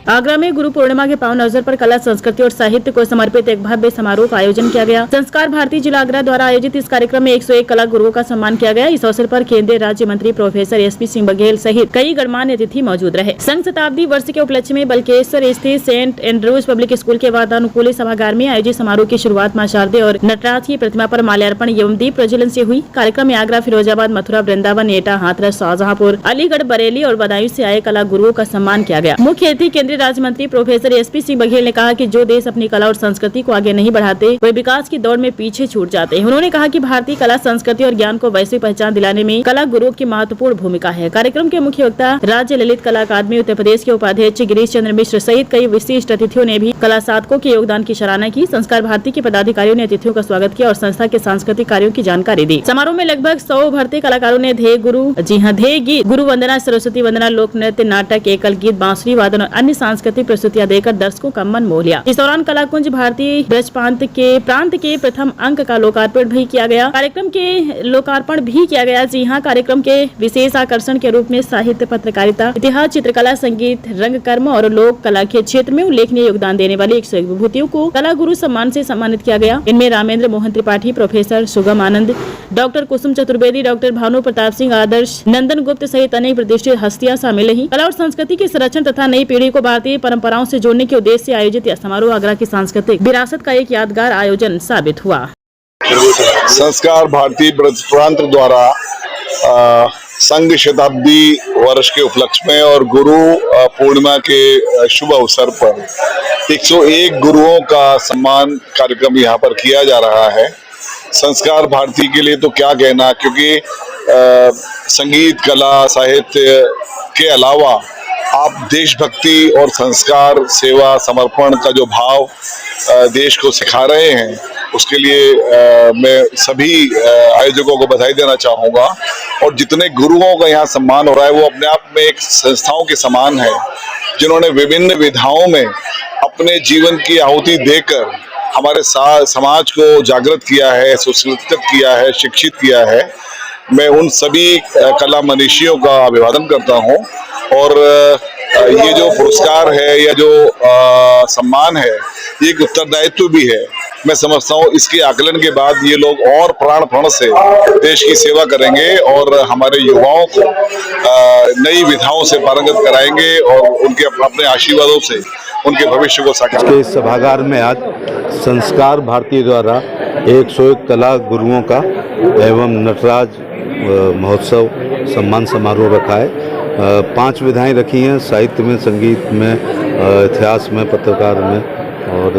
आगरा में गुरु पूर्णिमा के पावन अवसर पर कला, संस्कृति और साहित्य को समर्पित एक भव्य समारोह का आयोजन किया गया। संस्कार भारती जिला आगरा द्वारा आयोजित इस कार्यक्रम में 101 कला गुरुओं का सम्मान किया गया। इस अवसर पर केंद्रीय राज्य मंत्री प्रोफेसर एसपी सिंह बघेल सहित कई गणमान्य अतिथि मौजूद रहे। संघ शताब्दी वर्ष के उपलक्ष्य में बलकेश्वर स्थित सेंट एंड्रूज पब्लिक स्कूल के वातानुकूलित सभागार में आयोजित समारोह की शुरुआत मां शारदे और नटराज की प्रतिमा पर माल्यार्पण एवं दीप प्रज्वलन से हुई। कार्यक्रम में आगरा, फिरोजाबाद, मथुरा, वृंदावन, एटा, हाथरस, शाहजहांपुर, अलीगढ़, बरेली और बदायूं से आए कला गुरुओं का सम्मान किया गया। मुख्य अतिथि केंद्रीय राज्य मंत्री प्रोफेसर एसपी सिंह बघेल ने कहा कि जो देश अपनी कला और संस्कृति को आगे नहीं बढ़ाते वे विकास की दौड़ में पीछे छूट जाते हैं। उन्होंने कहा कि भारतीय कला, संस्कृति और ज्ञान को वैश्विक पहचान दिलाने में कला गुरुओं की महत्वपूर्ण भूमिका है। कार्यक्रम के मुख्य वक्ता राज्य ललित कला अकादमी उत्तर प्रदेश के उपाध्यक्ष गिरीश चंद्र मिश्र सहित कई विशिष्ट अतिथियों ने भी कला साधकों के योगदान की सराहना की। संस्कार भारती के पदाधिकारियों ने अतिथियों का स्वागत किया और संस्था के सांस्कृतिक कार्यों की जानकारी दी। समारोह में लगभग 100 उभरते कलाकारों ने ध्येय गीत, गुरु वंदना, सरस्वती वंदना, लोक नृत्य, नाटक, एकल गीत, बांसुरी वादन और अन्य सांस्कृतिक प्रस्तुतियां देकर दर्शकों का मन मोह लिया। इस दौरान कलाकुंज भारतीय ब्रज प्रांत के प्रथम अंक का लोकार्पण भी किया गया। जी हाँ, कार्यक्रम के विशेष आकर्षण के रूप में साहित्य, पत्रकारिता, इतिहास, चित्रकला, संगीत, रंगकर्म और लोक कला के क्षेत्र में उल्लेखनीय योगदान देने वाले 101 विभूतियों को कला गुरु सम्मान से सम्मानित किया गया। इनमें रामेंद्र मोहन त्रिपाठी, प्रोफेसर सुगम आनंद, डॉक्टर कुसुम चतुर्वेदी, डॉक्टर भानु प्रताप सिंह, आदर्श नंदन गुप्त सहित अनेक प्रतिष्ठित हस्तियां शामिल रही। कला और संस्कृति के संरक्षण तथा नई पीढ़ी को भारतीय परंपराओं से जोड़ने के उद्देश्य से आयोजित यह समारोह आगरा की सांस्कृतिक विरासत का एक यादगार आयोजन साबित हुआ। संस्कार भारती ब्रज प्रांत द्वारा संघ शताब्दी वर्ष के उपलक्ष्य में और गुरु पूर्णिमा के शुभ अवसर पर 101 गुरुओं का सम्मान कार्यक्रम यहाँ पर किया जा रहा है। संस्कार भारती के लिए तो क्या कहना, क्योंकि संगीत, कला, साहित्य के अलावा आप देशभक्ति और संस्कार, सेवा, समर्पण का जो भाव देश को सिखा रहे हैं, उसके लिए मैं सभी आयोजकों को बधाई देना चाहूँगा। और जितने गुरुओं का यहाँ सम्मान हो रहा है वो अपने आप में एक संस्थाओं के समान है, जिन्होंने विभिन्न विधाओं में अपने जीवन की आहुति देकर हमारे समाज को जागृत किया है, सुसंस्कृत किया है, शिक्षित किया है। मैं उन सभी कला मनीषियों का अभिवादन करता हूँ। और ये जो पुरस्कार है या जो सम्मान है, ये एक उत्तरदायित्व भी है। मैं समझता हूँ इसके आकलन के बाद ये लोग और प्राण प्रण से देश की सेवा करेंगे और हमारे युवाओं को नई विधाओं से पारंगत कराएंगे और उनके अपने आशीर्वादों से उनके भविष्य को साकार के सभागार में आज संस्कार भारती द्वारा 101 कला गुरुओं का एवं नटराज महोत्सव सम्मान समारोह रखा है। 5 विधाएं रखी हैं, साहित्य में, संगीत में, इतिहास में, पत्रकार में और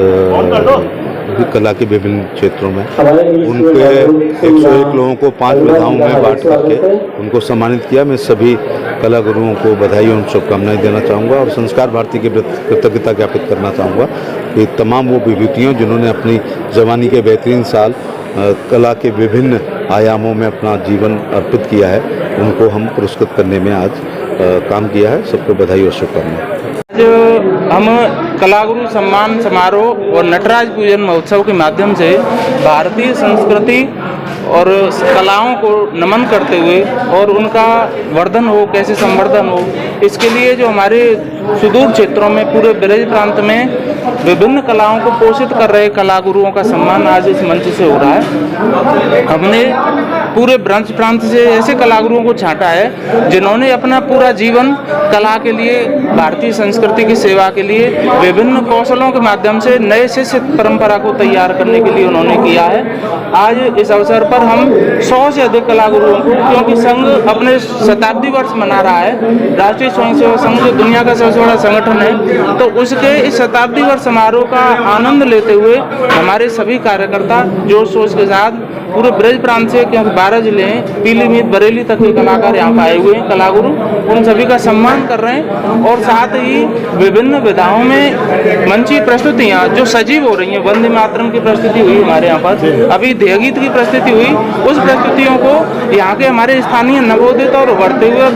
कला के विभिन्न क्षेत्रों में। उनके 101 लोगों को 5 विधाओं में बांट करके उनको सम्मानित किया। मैं सभी कला गुरुओं को बधाई और शुभकामनाएं देना चाहूँगा और संस्कार भारती के प्रति कृतज्ञता ज्ञापित करना चाहूँगा कि तमाम वो विभूतियों जिन्होंने अपनी जवानी के बेहतरीन साल कला के विभिन्न आयामों में अपना जीवन अर्पित किया है, उनको हम पुरस्कृत करने में आज काम किया है। सबको बधाई और शुभकामनाएं। जो हम कलागुरु सम्मान समारोह और नटराज पूजन महोत्सव के माध्यम से भारतीय संस्कृति और कलाओं को नमन करते हुए और उनका वर्धन हो, कैसे संवर्धन हो, इसके लिए जो हमारे सुदूर क्षेत्रों में पूरे ब्रज प्रांत में विभिन्न कलाओं को पोषित कर रहे कलागुरुओं का सम्मान आज इस मंच से हो रहा है। हमने पूरे ब्रज प्रांत से ऐसे कलागुरुओं को छांटा है जिन्होंने अपना पूरा जीवन कला के लिए, भारतीय संस्कृति की सेवा के लिए विभिन्न कौशलों के माध्यम से नए शिष्य परंपरा को तैयार करने के लिए उन्होंने किया है। आज इस अवसर पर हम 100 से अधिक कलागुरुओं को, क्योंकि संघ अपने शताब्दी वर्ष मना रहा है, राष्ट्रीय स्वयंसेवक संघ जो दुनिया का सबसे बड़ा संगठन है, तो उसके इस शताब्दी वर्ष समारोह का आनंद लेते हुए हमारे सभी कार्यकर्ता जोश शोश के साथ पूरे ब्रज प्रांत से, क्योंकि 12 जिले हैं, पीलीभीत, बरेली तक के कलाकार यहाँ पर आए हुए हैं, कलागुरु, उन सभी का सम्मान कर रहे हैं। और साथ ही विभिन्न विधाओं में मंची प्रस्तुतियाँ जो सजीव हो रही हैं, वंदे मातरम की प्रस्तुति हुई हमारे यहाँ पर, अभी ध्येय गीत की प्रस्तुति हुई, उस प्रस्तुतियों को यहाँ के हमारे स्थानीय नवोदित और उभरते हुए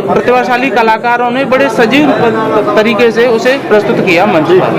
प्रतिभाशाली कलाकारों ने बड़े सजीव तरीके से उसे प्रस्तुत किया मंच पर।